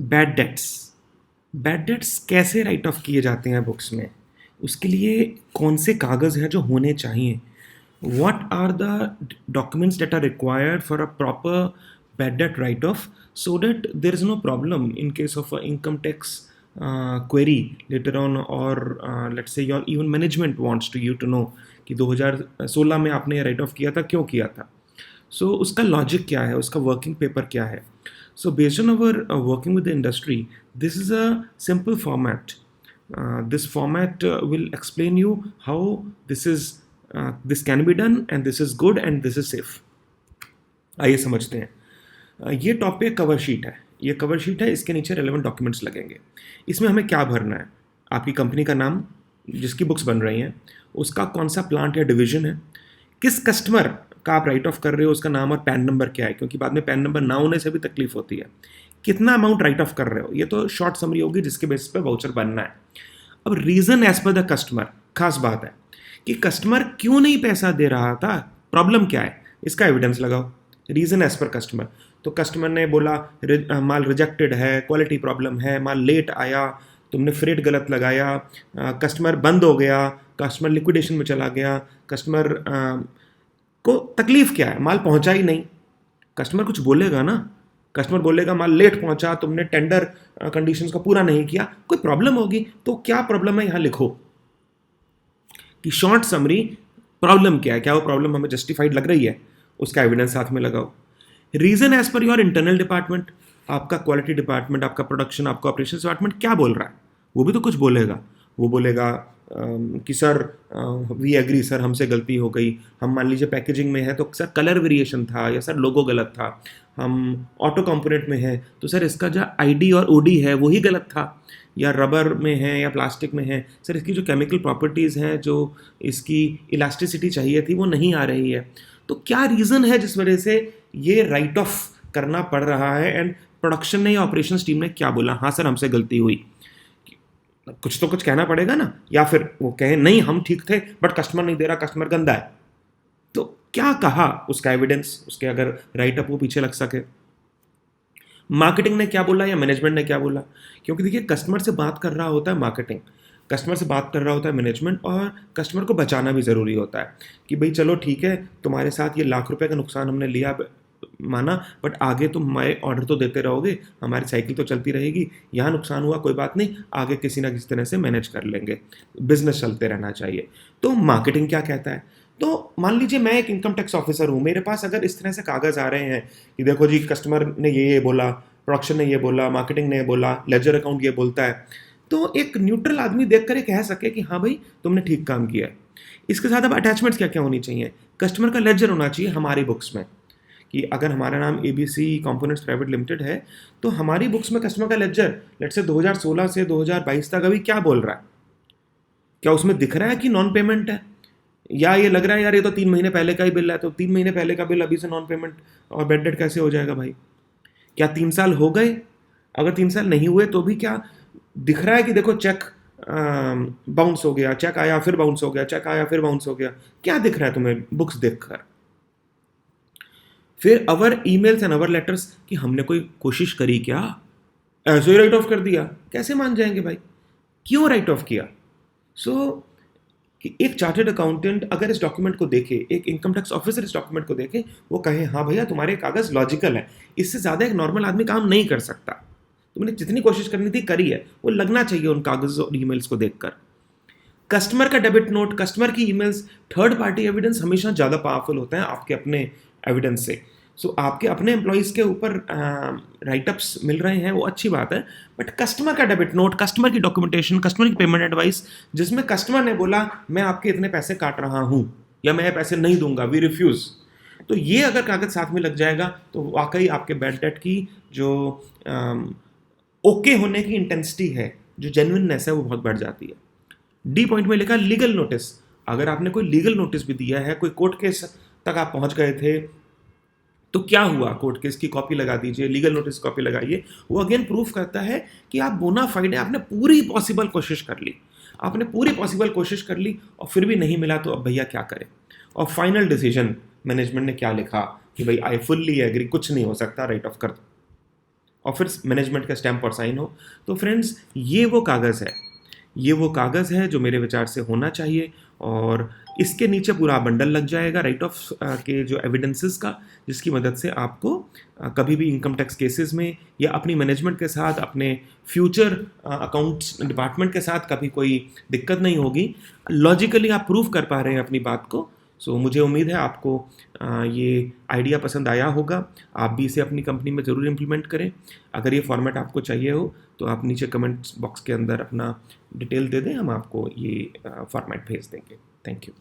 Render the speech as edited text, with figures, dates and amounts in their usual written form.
Bad debts. Bad debts कैसे right of किए जाते हैं बुक्स में, उसके लिए कौन से कागज़ हैं जो होने चाहिए, what are the documents that are required for a proper bad debt write off, so that there is no problem in case of a income tax query later on, or let's say your even management wants to you to know कि 2016 में आपने right of किया था, क्यों किया था। सो उसका logic क्या है, उसका वर्किंग पेपर क्या है। So based on our working with the industry, this is a simple format. This format will explain you how this can be done, and this is good, and this is safe. आइए समझते हैं. ये topic cover sheet है. ये cover sheet है, इसके नीचे relevant documents लगेंगे. इसमें हमें क्या भरना है, आपकी कंपनी का नाम, जिसकी बुक्स बन रही हैं, उसका कौन सा प्लांट या डिवीजन है, किस कस्टमर का आप राइट ऑफ कर रहे हो, उसका नाम और पैन नंबर क्या है, क्योंकि बाद में पैन नंबर ना होने से भी तकलीफ होती है, कितना अमाउंट राइट ऑफ कर रहे हो, ये तो शॉर्ट समरी होगी जिसके बेसिस पे वाउचर बनना है. अब reason as per the customer, खास बात है कि कस्टमर क्यों नहीं पैसा दे रहा था, प्रॉब्लम क्या है, इसका एविडेंस लगाओ. रीज़न एज पर कस्टमर, तो कस्टमर ने बोला माल रिजेक्टेड है, क्वालिटी प्रॉब्लम है, माल लेट आया, तुमने फ्रेट गलत लगाया, कस्टमर बंद हो गया, कस्टमर लिक्विडेशन में चला गया, कस्टमर को तकलीफ क्या है, माल पहुंचा ही नहीं. कस्टमर कुछ बोलेगा ना, कस्टमर बोलेगा माल लेट पहुंचा, तुमने टेंडर कंडीशंस को पूरा नहीं किया, कोई प्रॉब्लम होगी. तो क्या प्रॉब्लम है यहाँ लिखो कि शॉर्ट समरी प्रॉब्लम क्या है, क्या वो प्रॉब्लम हमें जस्टिफाइड लग रही है, उसका एविडेंस साथ में लगाओ. Reason as per your internal department, आपका क्वालिटी डिपार्टमेंट, आपका प्रोडक्शन, आपका ऑपरेशन डिपार्टमेंट क्या बोल रहा है, वो भी तो कुछ बोलेगा. वो बोलेगा कि सर वी एग्री सर, हमसे गलती हो गई, हम मान लीजिए पैकेजिंग में है तो सर कलर वेरिएशन था, या सर लोगो गलत था. हम ऑटो कंपोनेंट में है तो सर इसका जो आईडी और ओडी है वही गलत था, या रबर में है या प्लास्टिक में है, सर इसकी जो केमिकल प्रॉपर्टीज़ हैं, जो इसकी इलास्टिसिटी चाहिए थी वो नहीं आ रही है. तो क्या रीज़न है जिस वजह से ये राइट ऑफ करना पड़ रहा है, एंड प्रोडक्शन ने या ऑपरेशन टीम ने क्या बोला, हाँ सर हमसे गलती हुई, कुछ तो कुछ कहना पड़ेगा ना. या फिर वो कहें नहीं हम ठीक थे बट कस्टमर नहीं दे रहा, कस्टमर गंदा है. तो क्या कहा, उसका एविडेंस, उसके अगर राइट अप वो पीछे लग सके. मार्केटिंग ने क्या बोला या मैनेजमेंट ने क्या बोला, क्योंकि देखिए कस्टमर से बात कर रहा होता है मार्केटिंग, कस्टमर से बात कर रहा होता है मैनेजमेंट, और कस्टमर को बचाना भी ज़रूरी होता है कि भाई चलो ठीक है, तुम्हारे साथ ये लाख रुपए का नुकसान हमने लिया, माना, बट आगे तुम हमारे ऑर्डर तो देते रहोगे, हमारी साइकिल तो चलती रहेगी, यहाँ नुकसान हुआ कोई बात नहीं, आगे किसी ना किसी तरह से मैनेज कर लेंगे, बिजनेस चलते रहना चाहिए. तो मार्केटिंग क्या कहता है, तो मान लीजिए मैं एक इनकम टैक्स ऑफिसर हूँ, मेरे पास अगर इस तरह से कागज़ आ रहे हैं कि देखो जी कस्टमर ने ये बोला, प्रोडक्शन ने ये बोला, मार्केटिंग ने ये बोला, लेजर अकाउंट ये बोलता है, तो एक न्यूट्रल आदमी देख कर कह सके कि हाँ भाई तुमने ठीक काम किया है. इसके साथ अब अटैचमेंट्स क्या क्या होनी चाहिए, कस्टमर का लेजर होना चाहिए हमारी बुक्स में, कि अगर हमारा नाम ABC कंपोनेंट्स प्राइवेट लिमिटेड है तो हमारी बुक्स में कस्टमर का लेजर लेट्स से 2016 से 2022 तक अभी क्या बोल रहा है, क्या उसमें दिख रहा है कि नॉन पेमेंट है, या ये लग रहा है यार ये तो 3 महीने पहले का ही बिल है, तो 3 महीने पहले का बिल अभी से नॉन पेमेंट और बैड डेट कैसे हो जाएगा भाई. क्या 3 साल हो गए, अगर 3 साल नहीं हुए तो भी क्या दिख रहा है कि देखो चेक बाउंस हो गया, चेक आया फिर बाउंस हो गया, चेक आया फिर बाउंस हो गया, क्या दिख रहा है तुम्हें बुक्स देखकर. फिर अवर ईमेल्स एंड अवर लेटर्स, कि हमने कोई कोशिश करी क्या, ऐसे ही राइट ऑफ कर दिया, कैसे मान जाएंगे भाई, क्यों राइट ऑफ किया. सो कि एक चार्टर्ड अकाउंटेंट अगर इस डॉक्यूमेंट को देखे, एक इनकम टैक्स ऑफिसर इस डॉक्यूमेंट को देखे, वो कहे हाँ भैया तुम्हारे कागज लॉजिकल है, इससे ज़्यादा एक नॉर्मल आदमी काम नहीं कर सकता, तुमने जितनी कोशिश करनी थी करी है, वो लगना चाहिए उन कागज और ईमेल्स को देखकर. कस्टमर का डेबिट नोट, कस्टमर की ईमेल्स, थर्ड पार्टी एविडेंस हमेशा ज़्यादा पावरफुल होता है आपके अपने एविडेंस से. सो आपके अपने एम्प्लॉयज़ के ऊपर राइटअप्स मिल रहे हैं वो अच्छी बात है, बट कस्टमर का डेबिट नोट, कस्टमर की डॉक्यूमेंटेशन, कस्टमर की पेमेंट एडवाइस, जिसमें कस्टमर ने बोला मैं आपके इतने पैसे काट रहा हूँ या मैं पैसे नहीं दूंगा, वी रिफ्यूज़, तो ये अगर कागज साथ में लग जाएगा तो वाकई आपके बैड डेट की जो ओके होने की इंटेंसिटी है, जो जेन्युइननेस है, वो बहुत बढ़ जाती है. डी पॉइंट में लिखा लीगल नोटिस, अगर आपने कोई लीगल नोटिस भी दिया है, कोई कोर्ट केस तक आप पहुंच गए थे, तो क्या हुआ, कोर्ट केस की कॉपी लगा दीजिए, लीगल नोटिस कॉपी लगाइए, वो अगेन प्रूफ करता है कि आप बोना फाइड है, आपने पूरी पॉसिबल कोशिश कर ली, आपने पूरी पॉसिबल कोशिश कर ली और फिर भी नहीं मिला, तो अब भैया क्या करें. और फाइनल डिसीजन मैनेजमेंट ने क्या लिखा कि भाई आई फुल्ली एग्री, कुछ नहीं हो सकता, राइट ऑफ कर दो. और फिर मैनेजमेंट का स्टैम्प और साइन हो। तो फ्रेंड्स, ये वो कागज़ है, ये वो कागज़ है जो मेरे विचार से होना चाहिए, और इसके नीचे पूरा बंडल लग जाएगा राइट ऑफ के जो एविडेंसेस का, जिसकी मदद से आपको कभी भी इनकम टैक्स केसेस में या अपनी मैनेजमेंट के साथ, अपने फ्यूचर अकाउंट्स डिपार्टमेंट के साथ कभी कोई दिक्कत नहीं होगी। लॉजिकली आप प्रूव कर पा रहे हैं अपनी बात को। सो मुझे उम्मीद है आपको ये आइडिया पसंद आया होगा। आप भी इसे अपनी कंपनी में ज़रूर इम्प्लीमेंट करें। अगर ये फॉर्मेट आपको चाहिए हो तो आप नीचे कमेंट बॉक्स के अंदर अपना डिटेल दे दें, हम आपको ये फॉर्मेट भेज देंगे। Thank you.